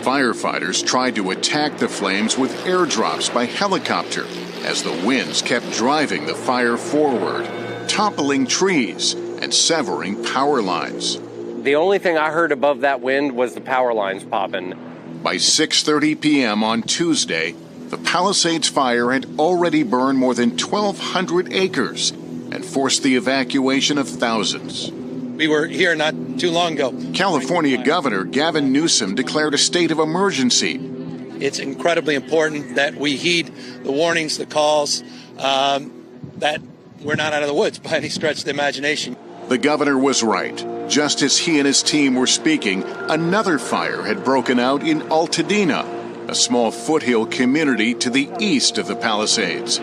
Firefighters tried to attack the flames with airdrops by helicopter as the winds kept driving the fire forward, toppling trees and severing power lines. The only thing I heard above that wind was the power lines popping. By 6:30 p.m. on Tuesday, the Palisades fire had already burned more than 1,200 acres and forced the evacuation of thousands. We were here not too long ago. California Governor Gavin Newsom declared a state of emergency. It's incredibly important that we heed the warnings, the calls, that we're not out of the woods by any stretch of the imagination. The governor was right. Just as he and his team were speaking, another fire had broken out in Altadena, a small foothill community to the east of the Palisades.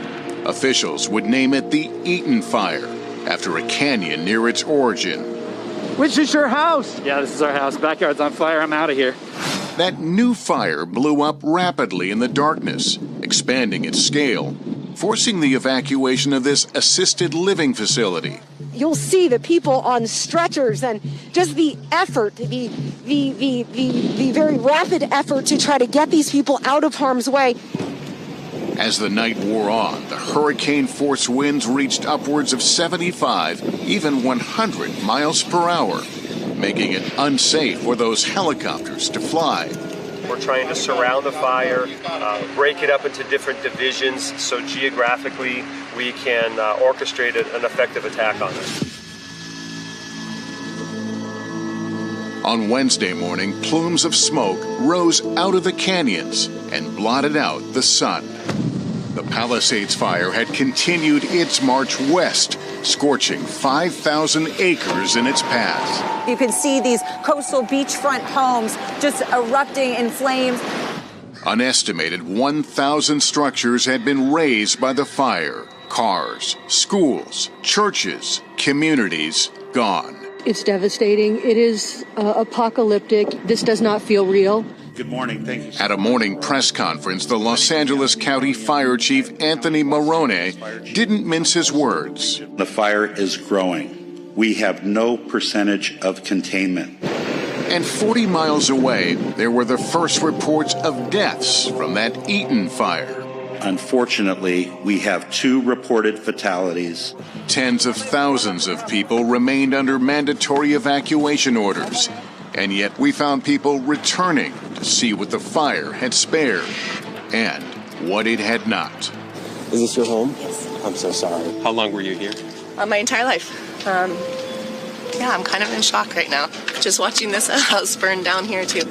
Officials would name it the Eaton Fire, after a canyon near its origin. Which is your house? Yeah, this is our house. Backyard's on fire. I'm out of here. That new fire blew up rapidly in the darkness, expanding its scale, forcing the evacuation of this assisted living facility. You'll see the people on stretchers and just the effort, the very rapid effort to try to get these people out of harm's way. As the night wore on, the hurricane-force winds reached upwards of 75, even 100 miles per hour, making it unsafe for those helicopters to fly. We're trying to surround the fire, break it up into different divisions so geographically we can orchestrate an effective attack on it. On Wednesday morning, plumes of smoke rose out of the canyons and blotted out the sun. The Palisades fire had continued its march west, scorching 5,000 acres in its path. You can see these coastal beachfront homes just erupting in flames. An estimated 1,000 structures had been razed by the fire. Cars, schools, churches, communities gone. It's devastating. It is apocalyptic. This does not feel real. Good morning. Thank you. At a morning press conference, the Los Angeles County Fire Chief Anthony Marrone didn't mince his words. The fire is growing. We have no percentage of containment. And 40 miles away, there were the first reports of deaths from that Eaton fire. Unfortunately, we have 2 reported fatalities. Tens of thousands of people remained under mandatory evacuation orders. And yet we found people returning to see what the fire had spared and what it had not. Is this your home? Yes. I'm so sorry. How long were you here? My entire life. Yeah, I'm kind of in shock right now. Just watching this house burn down here, too.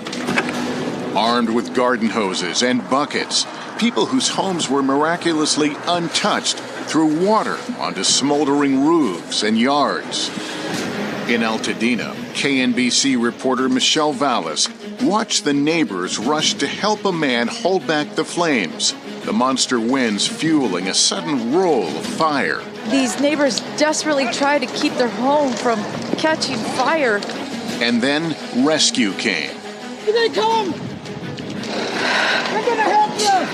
Armed with garden hoses and buckets, people whose homes were miraculously untouched threw water onto smoldering roofs and yards. In Altadena, KNBC reporter Michelle Vallis watched the neighbors rush to help a man hold back the flames, the monster winds fueling a sudden roll of fire. These neighbors desperately try to keep their home from catching fire. And then rescue came. Here they come! We're gonna help you!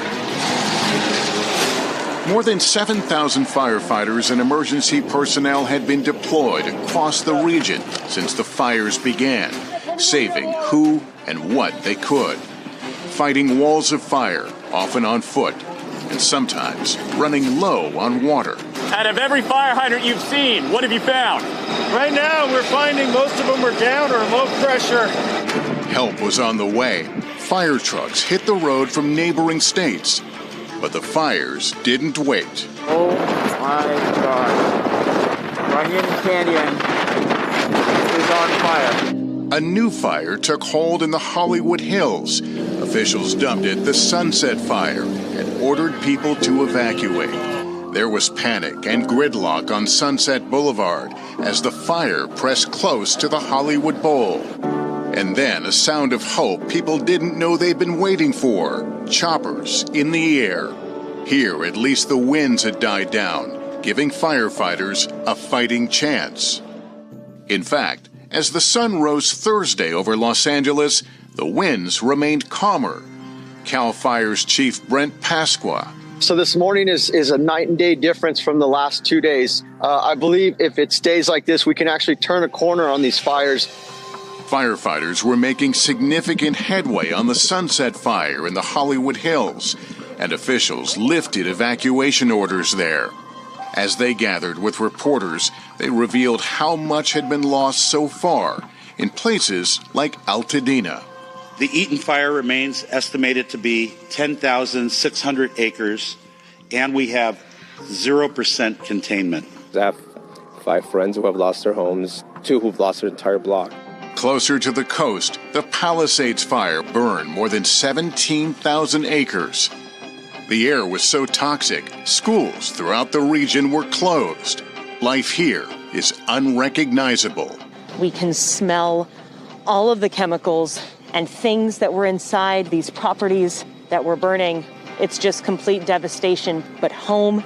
More than 7,000 firefighters and emergency personnel had been deployed across the region since the fires began, saving who and what they could. Fighting walls of fire, often on foot, and sometimes running low on water. Out of every fire hydrant you've seen, what have you found? Right now, we're finding most of them are down or low pressure. Help was on the way. Fire trucks hit the road from neighboring states. But the fires didn't wait. Oh my God. Runyon Canyon is on fire. A new fire took hold in the Hollywood Hills. Officials dubbed it the Sunset Fire and ordered people to evacuate. There was panic and gridlock on Sunset Boulevard as the fire pressed close to the Hollywood Bowl. And then a sound of hope people didn't know they'd been waiting for. Choppers in the air. Here, at least the winds had died down, giving firefighters a fighting chance. In fact, as the sun rose Thursday over Los Angeles, the winds remained calmer. CAL FIRE's Chief Brent Pasqua. So this morning is a night and day difference from the last 2 days. I believe if it stays like this, we can actually turn a corner on these fires. Firefighters were making significant headway on the Sunset Fire in the Hollywood Hills, and officials lifted evacuation orders there. As they gathered with reporters, they revealed how much had been lost so far in places like Altadena. The Eaton fire remains estimated to be 10,600 acres, and we have 0% containment. I have 5 friends who have lost their homes, 2 who've lost their entire block. Closer to the coast, the Palisades fire burned more than 17,000 acres. The air was so toxic, schools throughout the region were closed. Life here is unrecognizable. We can smell all of the chemicals and things that were inside these properties that were burning. It's just complete devastation, but home